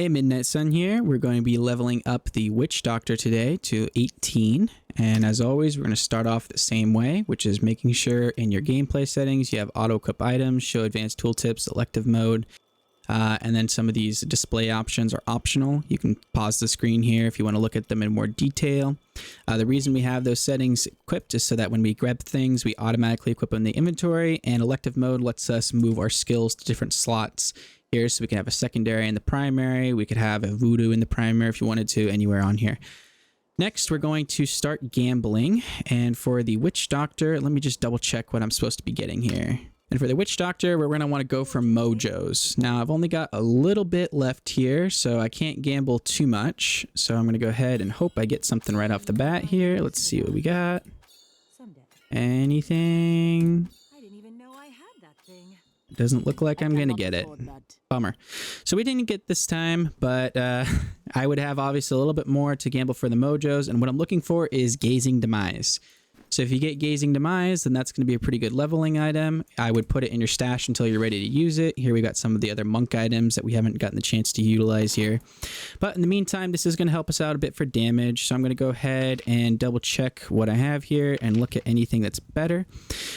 Hey, Midnight Sun here. We're going to be leveling up the Witch Doctor today to 18. And as always, we're going to start off the same way, which is making sure in your gameplay settings you have auto-equip items, show advanced tooltips, elective mode, and then some of these display options are optional. You can pause the screen here if you want to look at them in more detail. The reason we have those settings equipped is so that when we grab things, we automatically equip them in the inventory, and elective mode lets us move our skills to different slots here, so we can have a secondary in the primary. We could have a voodoo in the primary if you wanted to, anywhere on here. Next, we're going to start gambling, and for the Witch Doctor, let me just double check what I'm supposed to be getting here. And for the Witch Doctor, we're going to want to go for mojos. Now, I've only got a little bit left here, so I can't gamble too much. So I'm going to go ahead and hope I get something right off the bat here. Let's see what we got. Anything? I didn't even know I had that thing. Doesn't look like I'm going to get it. Bummer. So we didn't get this time, but I would have obviously a little bit more to gamble for the mojos. And what I'm looking for is Gazing Demise. So if you get Gazing Demise, then that's going to be a pretty good leveling item. I would put it in your stash until you're ready to use it. Here we got some of the other monk items that we haven't gotten the chance to utilize here. But in the meantime, this is going to help us out a bit for damage. So I'm going to go ahead and double check what I have here and look at anything that's better.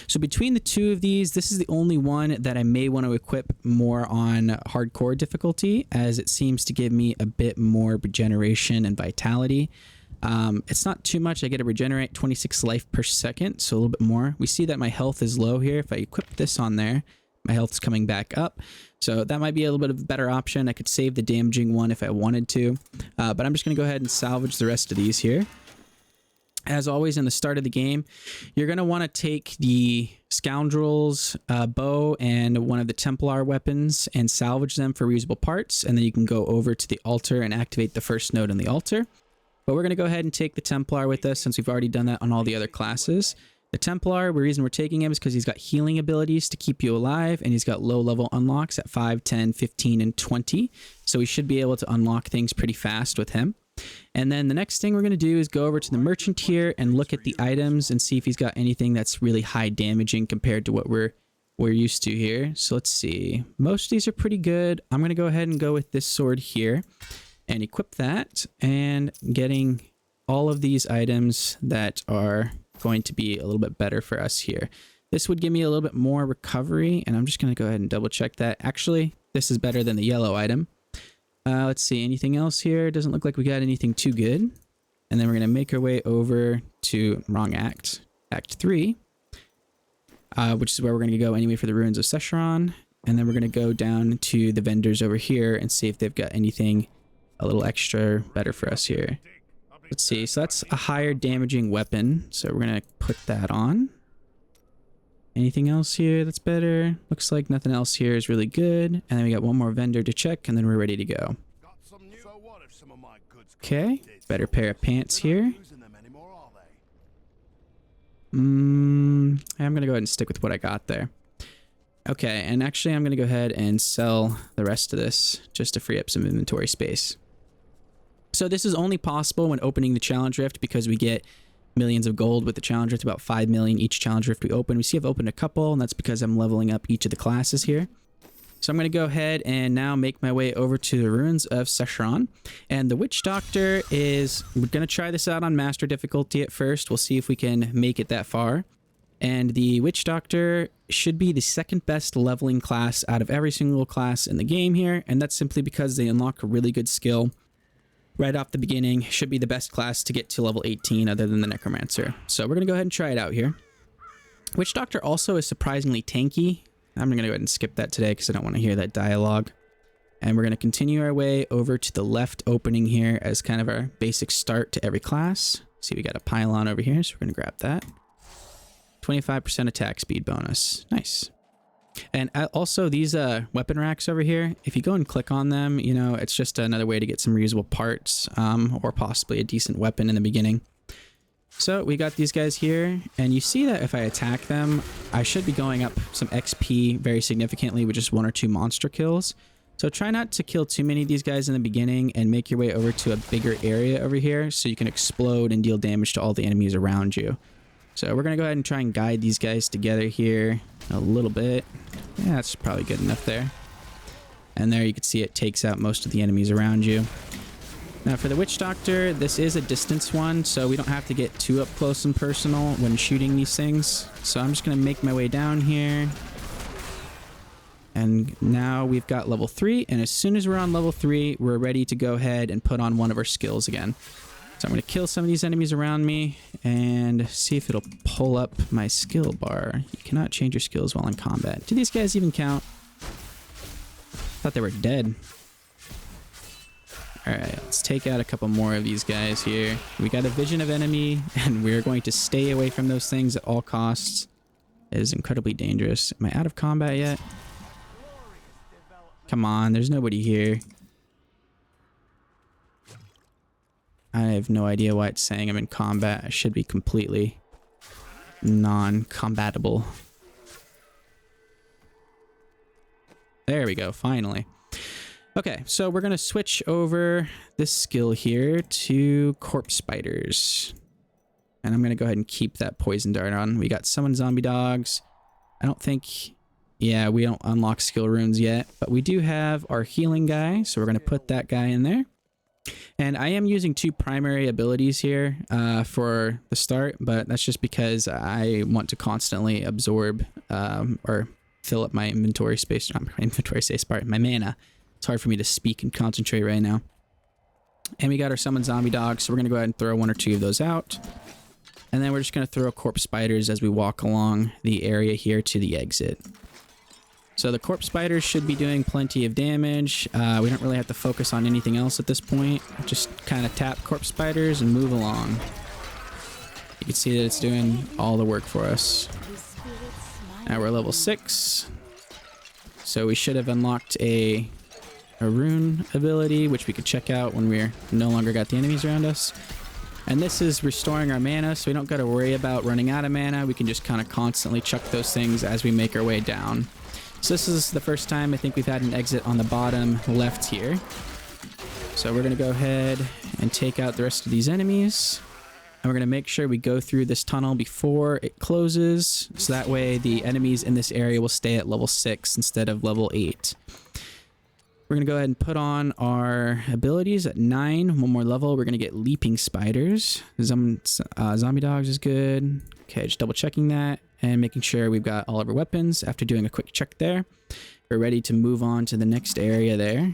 So between the two of these, this is the only one that I may want to equip more on hardcore difficulty, as it seems to give me a bit more regeneration and vitality. It's not too much. I get to regenerate 26 life per second, so a little bit more. We see that my health is low here. If I equip this on there, my health's coming back up. So that might be a little bit of a better option. I could save the damaging one if I wanted to, but I'm just going to go ahead and salvage the rest of these here. As always, in the start of the game, you're going to want to take the Scoundrel's bow and one of the Templar weapons and salvage them for reusable parts, and then you can go over to the altar and activate the first node on the altar. But we're going to go ahead and take the Templar with us since we've already done that on all the other classes. The Templar, the reason we're taking him is because he's got healing abilities to keep you alive, and he's got low level unlocks at 5, 10, 15, and 20. So we should be able to unlock things pretty fast with him. And then the next thing we're going to do is go over to the merchant here and look at the items and see if he's got anything that's really high damaging compared to what we're used to here. So let's see. Most of these are pretty good. I'm going to go ahead and go with this sword here and equip that, and getting all of these items that are going to be a little bit better for us here. This would give me a little bit more recovery, and I'm just going to go ahead and double check that. Actually, this is better than the yellow item. Let's see, anything else here? Doesn't look like we got anything too good. And then we're going to make our way over to wrong act, Act 3, which is where we're going to go anyway for the Ruins of Secheron. And then we're going to go down to the vendors over here and see if they've got anything a little extra better for us here. Let's see. So that's a higher damaging weapon. So we're going to put that on. Anything else here that's better? Looks like nothing else here is really good. And then we got one more vendor to check, and then we're ready to go. Okay. Better pair of pants here. I'm going to go ahead and stick with what I got there. Okay. And actually, I'm going to go ahead and sell the rest of this just to free up some inventory space. So this is only possible when opening the challenge rift, because we get millions of gold with the challenge rift, about 5 million each challenge rift we open. We see I've opened a couple, and that's because I'm leveling up each of the classes here. So I'm going to go ahead and now make my way over to the Ruins of Secheron. And the Witch Doctor is, we're going to try this out on master difficulty at first. We'll see if we can make it that far. And the Witch Doctor should be the second best leveling class out of every single class in the game here. And that's simply because they unlock a really good skill right off the beginning. Should be the best class to get to level 18 other than the Necromancer. So we're going to go ahead and try it out here. Witch Doctor also is surprisingly tanky. I'm going to go ahead and skip that today because I don't want to hear that dialogue. And we're going to continue our way over to the left opening here as kind of our basic start to every class. See, we got a pylon over here, so we're going to grab that. 25% attack speed bonus. Nice. And also these weapon racks over here, if you go and click on them, you know, it's just another way to get some reusable parts, or possibly a decent weapon in the beginning. So we got these guys here, and you see that if I attack them, I should be going up some XP very significantly with just 1 or 2 monster kills. So try not to kill too many of these guys in the beginning, and make your way over to a bigger area over here so you can explode and deal damage to all the enemies around you. So we're going to go ahead and try and guide these guys together here a little bit. Yeah, that's probably good enough there. And there you can see it takes out most of the enemies around you. Now for the Witch Doctor, this is a distance one, so we don't have to get too up close and personal when shooting these things. So I'm just going to make my way down here. And now we've got level 3, and as soon as we're on level 3, we're ready to go ahead and put on one of our skills again. So I'm going to kill some of these enemies around me and see if it'll pull up my skill bar. You cannot change your skills while in combat. Do these guys even count? Thought they were dead. Alright, let's take out a couple more of these guys here. We got a vision of enemy, and we're going to stay away from those things at all costs. It is incredibly dangerous. Am I out of combat yet? Come on, there's nobody here. I have no idea why it's saying I'm in combat. I should be completely non-combatable. There we go, finally. Okay, so we're going to switch over this skill here to corpse spiders. And I'm going to go ahead and keep that poison dart on. We got summon zombie dogs. I don't think... Yeah, we don't unlock skill runes yet, but we do have our healing guy, so we're going to put that guy in there. And I am using 2 primary abilities here for the start, but that's just because I want to constantly absorb or fill up my inventory space, not my inventory space, pardon, my mana. It's hard for me to speak and concentrate right now. And we got our summon zombie dogs, so we're going to go ahead and throw 1 or 2 of those out. And then we're just going to throw corpse spiders as we walk along the area here to the exit. So the corpse spiders should be doing plenty of damage. We don't really have to focus on anything else at this point. Just kind of tap corpse spiders and move along. You can see that it's doing all the work for us. Now we're level 6. So we should have unlocked a rune ability, which we could check out when we're no longer got the enemies around us. And this is restoring our mana, so we don't got to worry about running out of mana. We can just kind of constantly chuck those things as we make our way down. So this is the first time I think we've had an exit on the bottom left here. So we're going to go ahead and take out the rest of these enemies. And we're going to make sure we go through this tunnel before it closes. So that way the enemies in this area will stay at level 6 instead of level 8. We're going to go ahead and put on our abilities at 9. One more level. We're going to get leaping spiders. Zombie dogs is good. Okay, just double checking that. And making sure we've got all of our weapons. After doing a quick check there, we're ready to move on to the next area there. I'm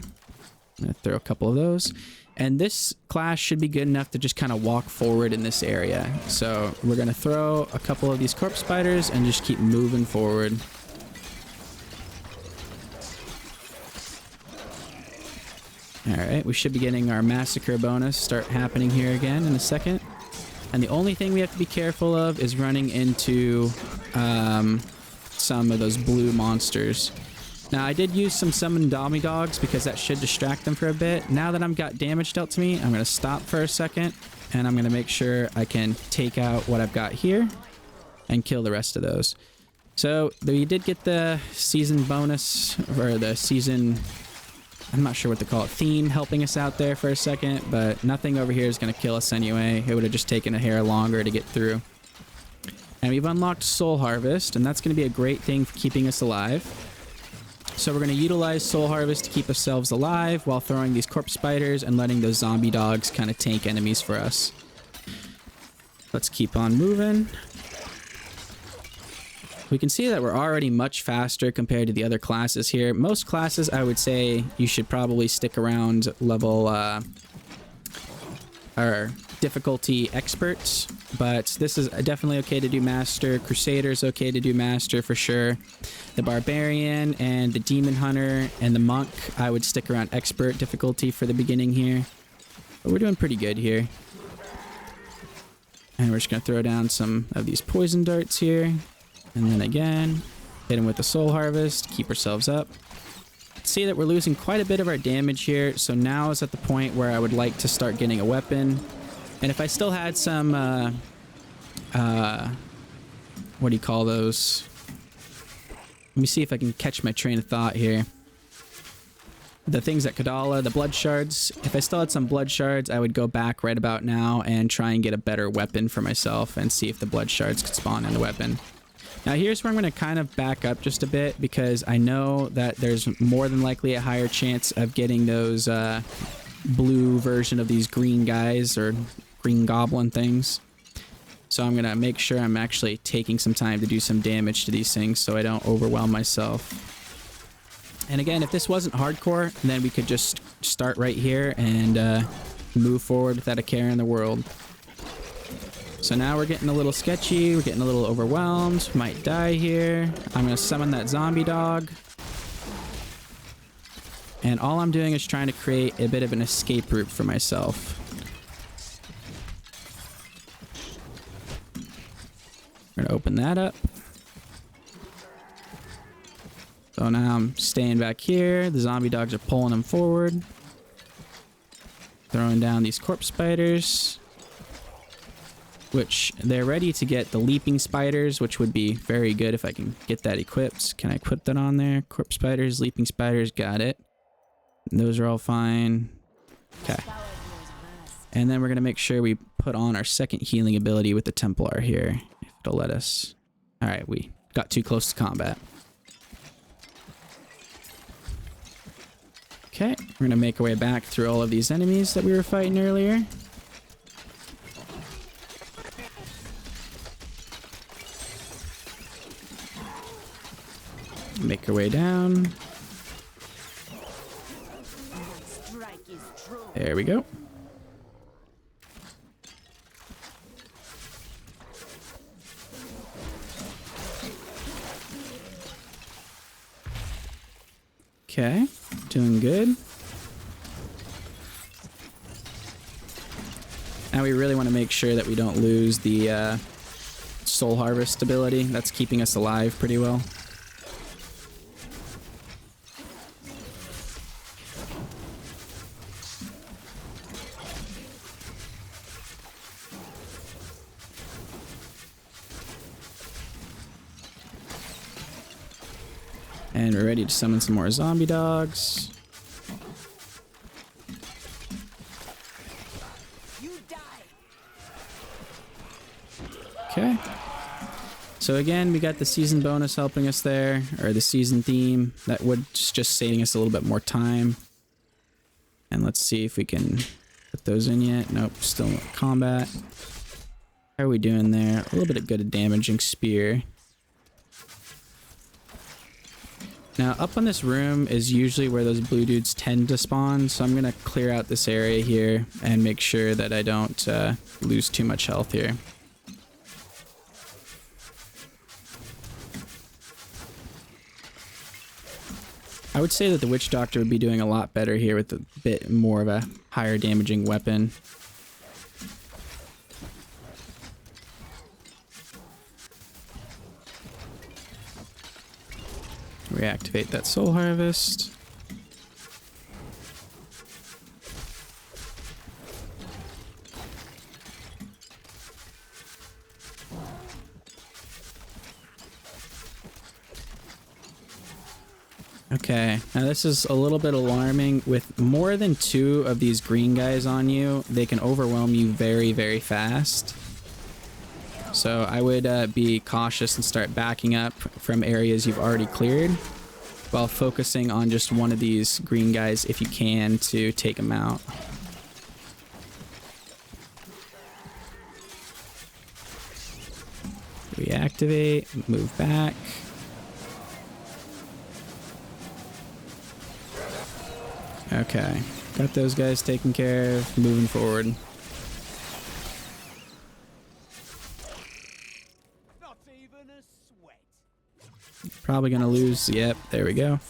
going to throw a couple of those. And this class should be good enough to just kind of walk forward in this area. So we're going to throw a couple of these corpse spiders and just keep moving forward. Alright, we should be getting our massacre bonus start happening here again in a second. And the only thing we have to be careful of is running into some of those blue monsters. Now, I did use some summon zombie dogs because that should distract them for a bit. Now that I've got damage dealt to me, I'm going to stop for a second. And I'm going to make sure I can take out what I've got here and kill the rest of those. So, we did get the season bonus, or the season... I'm not sure what to call it, theme helping us out there for a second, but nothing over here is going to kill us anyway. It would have just taken a hair longer to get through. And we've unlocked Soul Harvest, and that's going to be a great thing for keeping us alive. So we're going to utilize Soul Harvest to keep ourselves alive while throwing these corpse spiders and letting those zombie dogs kind of tank enemies for us. Let's keep on moving. We can see that we're already much faster compared to the other classes here. Most classes, I would say, you should probably stick around level, or difficulty experts. But this is definitely okay to do master. Crusader's okay to do master for sure. The barbarian and the demon hunter and the monk, I would stick around expert difficulty for the beginning here. But we're doing pretty good here. And we're just going to throw down some of these poison darts here. And then again, hit him with the Soul Harvest, keep ourselves up. See that we're losing quite a bit of our damage here, so now is at the point where I would like to start getting a weapon. And if I still had some, what do you call those? Let me see if I can catch my train of thought here. The things at Kadala, the blood shards. If I still had some blood shards, I would go back right about now and try and get a better weapon for myself and see if the blood shards could spawn in a weapon. Now here's where I'm going to kind of back up just a bit, because I know that there's more than likely a higher chance of getting those blue version of these green guys or green goblin things. So I'm going to make sure I'm actually taking some time to do some damage to these things so I don't overwhelm myself. And again, if this wasn't hardcore, then we could just start right here and move forward without a care in the world. So now we're getting a little sketchy, we're getting a little overwhelmed, might die here. I'm going to summon that zombie dog. And all I'm doing is trying to create a bit of an escape route for myself. We're going to open that up. So now I'm staying back here. The zombie dogs are pulling them forward. Throwing down these corpse spiders. Which they're ready to get the leaping spiders, which would be very good if I can get that equipped. Can I put that on there? Corpse spiders, leaping spiders, got it. Those are all fine. Okay. And then we're going to make sure we put on our second healing ability with the Templar here. If it'll let us. Alright, we got too close to combat. Okay, we're going to make our way back through all of these enemies that we were fighting earlier. Make our way down. There we go. Okay, doing good. Now we really want to make sure that we don't lose the soul harvest ability. That's keeping us alive pretty well. And we're ready to summon some more zombie dogs. Okay. So again, we got the season bonus helping us there, or the season theme. That would just saving us a little bit more time. And let's see if we can put those in yet. Nope, still in combat. How are we doing there? A little bit of good damaging spear. Now, up on this room is usually where those blue dudes tend to spawn, so I'm going to clear out this area here and make sure that I don't lose too much health here. I would say that the Witch Doctor would be doing a lot better here with a bit more of a higher damaging weapon. Reactivate that soul harvest. Okay, now this is a little bit alarming. With more than 2 of these green guys on you, they can overwhelm you very, very fast. So I would be cautious and start backing up from areas you've already cleared while focusing on just one of these green guys if you can to take them out. Reactivate, move back. Okay, got those guys taken care of, moving forward. Probably gonna lose. Yep, there we go.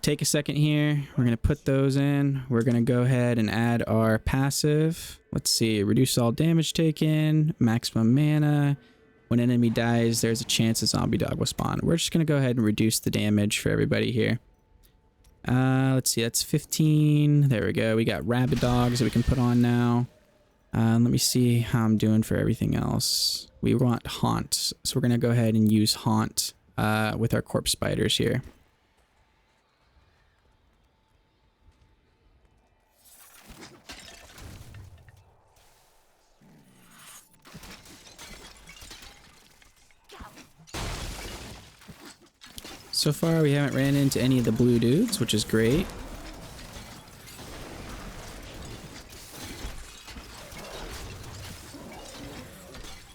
Take a second here. We're gonna put those in. We're gonna go ahead and add our passive. Let's see, reduce all damage taken, maximum mana. When an enemy dies, there's a chance a zombie dog will spawn. We're just gonna go ahead and reduce the damage for everybody here. Let's see, that's 15. There we go. We got rabid dogs that we can put on now. Let me see how I'm doing for everything else. We want haunt, so we're gonna go ahead and use haunt with our corpse spiders here. So far, we haven't ran into any of the blue dudes, which is great.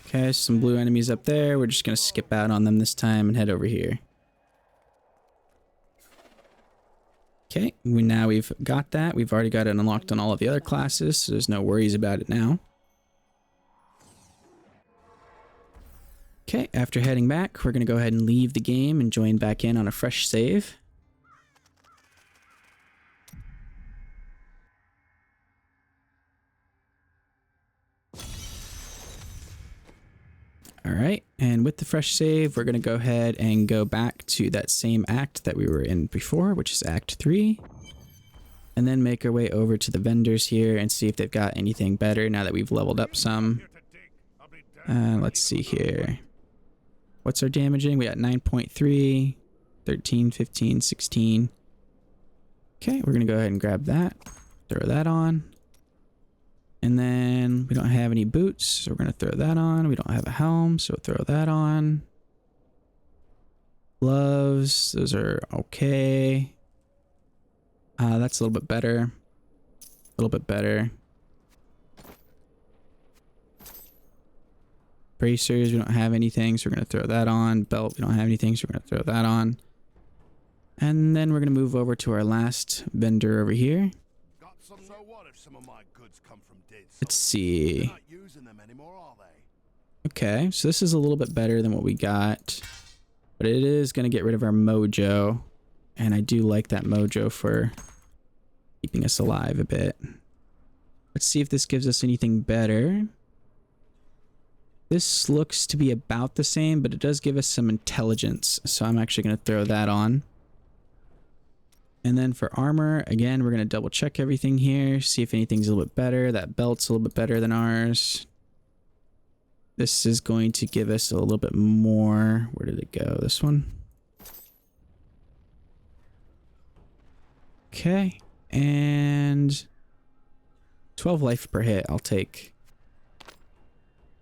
Okay, some blue enemies up there. We're just going to skip out on them this time and head over here. Okay, now we've got that. We've already got it unlocked on all of the other classes, so there's no worries about it now. Okay, after heading back, we're going to go ahead and leave the game and join back in on a fresh save. Alright, and with the fresh save, we're going to go ahead and go back to that same act that we were in before, which is Act 3. And then make our way over to the vendors here and see if they've got anything better now that we've leveled up some. Let's see here. What's our damaging? We got 9.3, 13, 15, 16. Okay, we're going to go ahead and grab that. Throw that on. And then we don't have any boots, so we're going to throw that on. We don't have a helm, so we'll throw that on. Gloves, those are okay. That's a little bit better. A little bit better. Bracers, we don't have anything, so we're going to throw that on. Belt, we don't have anything, so we're going to throw that on. And then we're going to move over to our last vendor over here. Let's see. Okay, so this is a little bit better than what we got. But it is going to get rid of our mojo. And I do like that mojo for keeping us alive a bit. Let's see if this gives us anything better. This looks to be about the same, but it does give us some intelligence. So I'm actually going to throw that on. And then for armor, again, we're going to double check everything here. See if anything's a little bit better. That belt's a little bit better than ours. This is going to give us a little bit more. Where did it go? This one. Okay. And 12 life per hit, I'll take.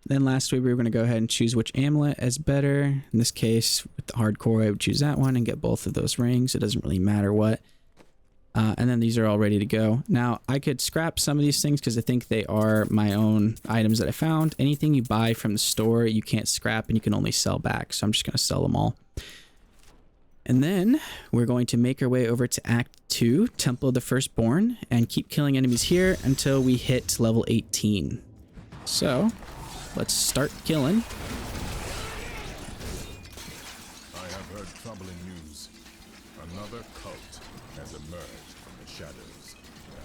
Then lastly, we were going to go ahead and choose which amulet is better. In this case, with the hardcore, I would choose that one and get both of those rings. It doesn't really matter what. And then these are all ready to go. Now, I could scrap some of these things because I think they are my own items that I found. Anything you buy from the store, you can't scrap and you can only sell back. So I'm just going to sell them all. And then we're going to make our way over to Act 2, Temple of the Firstborn, and keep killing enemies here until we hit level 18. So let's start killing. I have heard troubling news. Another cult has emerged from the shadows,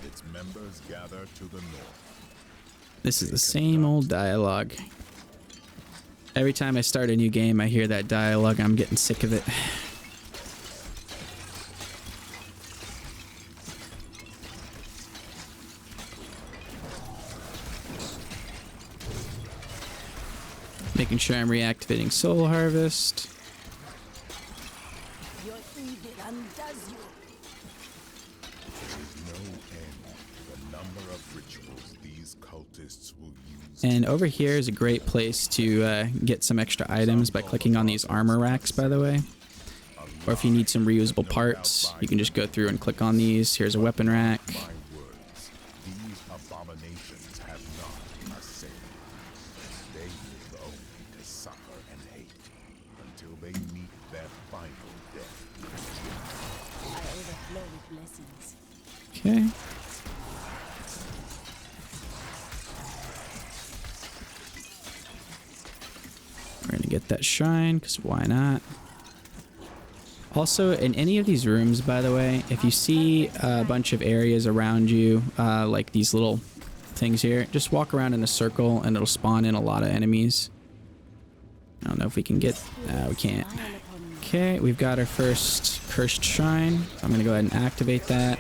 and its members gather to the north. This is the same old dialogue. Every time I start a new game, I hear that dialogue. I'm getting sick of it. Making sure I'm reactivating Soul Harvest. Your evil undoes you. There is no end to the number of rituals these cultists will use. And over here is a great place to get some extra items by clicking on these armor racks, by the way. Or if you need some reusable parts, you can just go through and click on these. Here's a weapon rack. My words, these abominations have not a say. They live only to suffer and hate until they meet their final death. I overflow with blessings. Okay. We're gonna get that shrine, because why not? Also, in any of these rooms, by the way, if you see a bunch of areas around you, like these little things here, just walk around in a circle and it'll spawn in a lot of enemies. I don't know if we can get... we can't. Okay, we've got our first cursed shrine. I'm going to go ahead and activate that.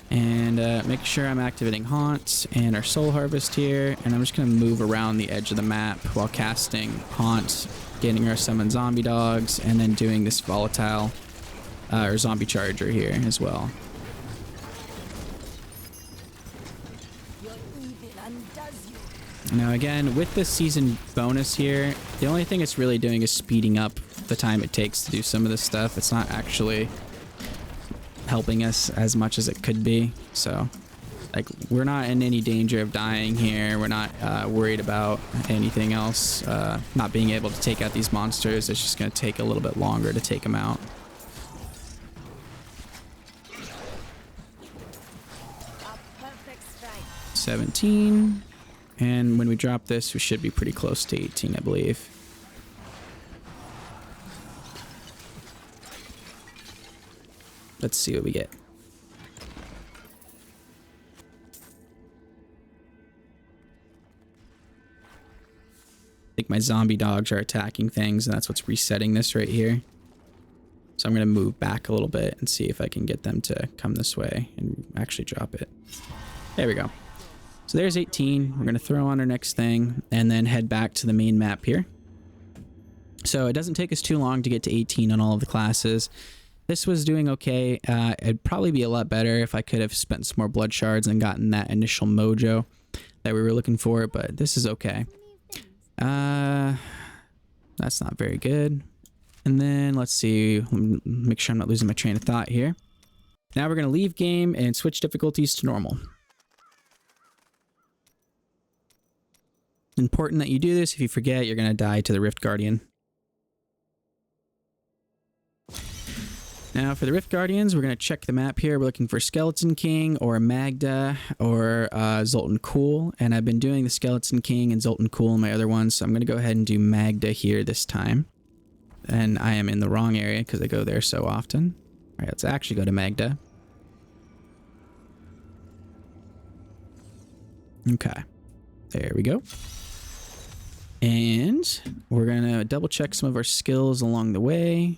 And make sure I'm activating Haunt and our Soul Harvest here. And I'm just going to move around the edge of the map while casting Haunt, getting our summon zombie dogs, and then doing this volatile or zombie charger here as well. Your evil undoes you. Now again, with this season bonus here, the only thing it's really doing is speeding up the time it takes to do some of this stuff. It's not actually helping us as much as it could be. So, like, we're not in any danger of dying here. We're not worried about anything else. Not being able to take out these monsters. It's just going to take a little bit longer to take them out. A perfect strike. 17. And when we drop this, we should be pretty close to 18, I believe. Let's see what we get. I think my zombie dogs are attacking things, and that's what's resetting this right here. So I'm going to move back a little bit and see if I can get them to come this way and actually drop it. There we go. So there's 18. We're going to throw on our next thing and then head back to the main map here. So it doesn't take us too long to get to 18 on all of the classes. This was doing okay. It'd probably be a lot better if I could have spent some more blood shards and gotten that initial mojo that we were looking for, but this is okay. That's not very good. And then let's see, make sure I'm not losing my train of thought here. Now we're going to leave game and switch difficulties to normal. Important that you do this. If you forget, you're going to die to the Rift Guardian. Now for the Rift Guardians, we're going to check the map here. We're looking for Skeleton King or Magda or Zoltan Kuhl. And I've been doing the Skeleton King and Zoltan Kuhl in my other ones. So I'm going to go ahead and do Magda here this time. And I am in the wrong area because I go there so often. All right, let's actually go to Magda. Okay, there we go. And we're going to double check some of our skills along the way.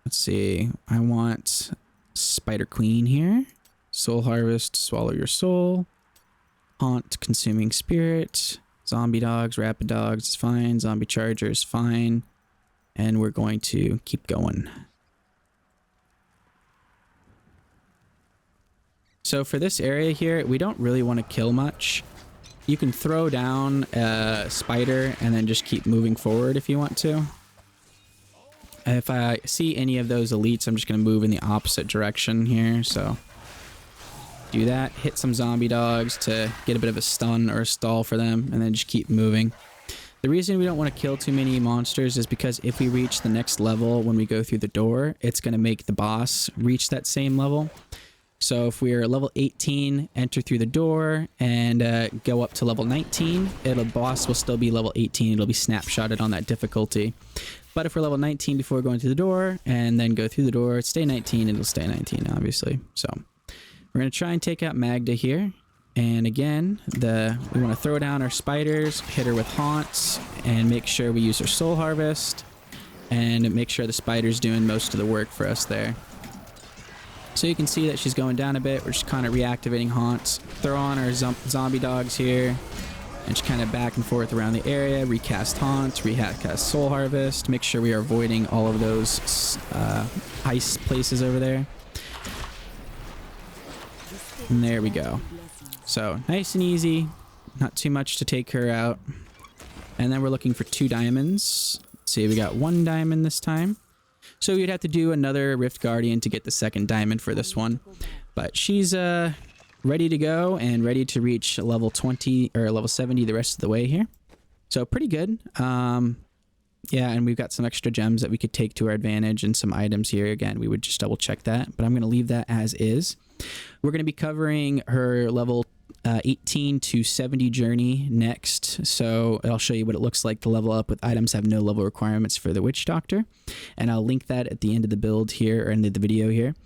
Let's see. I want Spider Queen here. Soul Harvest, Swallow Your Soul. Haunt, Consuming Spirit. Zombie Dogs, Rapid Dogs is fine. Zombie Charger is fine. And we're going to keep going. So for this area here, we don't really want to kill much. You can throw down a spider and then just keep moving forward if you want to. If I see any of those elites, I'm just going to move in the opposite direction here. So do that. Hit some zombie dogs to get a bit of a stun or a stall for them, and then just keep moving. The reason we don't want to kill too many monsters is because if we reach the next level when we go through the door, it's going to make the boss reach that same level. So if we're level 18, enter through the door, and go up to level 19, the boss will still be level 18. It'll be snapshotted on that difficulty. But if we're level 19 before going through the door, and then go through the door, stay 19, it'll stay 19, obviously. So we're going to try and take out Magda here. And again, we want to throw down our spiders, hit her with haunts, and make sure we use our soul harvest, and make sure the spider's doing most of the work for us there. So you can see that she's going down a bit. We're just kind of reactivating haunts. Throw on our zombie dogs here, and just kind of back and forth around the area. Recast haunts, recast soul harvest. Make sure we are avoiding all of those ice places over there. And there we go. So nice and easy, not too much to take her out. And then we're looking for 2 diamonds. Let's see, we got 1 diamond this time. So you'd have to do another Rift Guardian to get the 2nd diamond for this one. But she's ready to go and ready to reach level 20 or level 70 the rest of the way here. So pretty good. Yeah, and we've got some extra gems that we could take to our advantage and some items here. Again, we would just double check that, but I'm going to leave that as is. We're going to be covering her level 18 to 70 journey next. So I'll show you what it looks like to level up with items have no level requirements for the Witch Doctor. And I'll link that at the end of the build here, or end of the video here.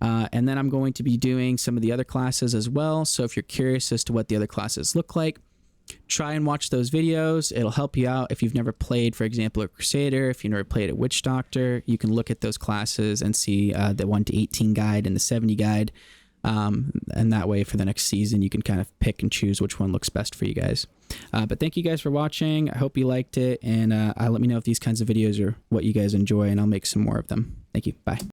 And then I'm going to be doing some of the other classes as well. So if you're curious as to what the other classes look like, try and watch those videos. It'll help you out if you've never played, for example, a Crusader. If you've never played a Witch Doctor, you can look at those classes and see the 1 to 18 guide and the 70 guide. And that way for the next season, you can kind of pick and choose which one looks best for you guys. But thank you guys for watching. I hope you liked it. And let me know if these kinds of videos are what you guys enjoy, and I'll make some more of them. Thank you. Bye.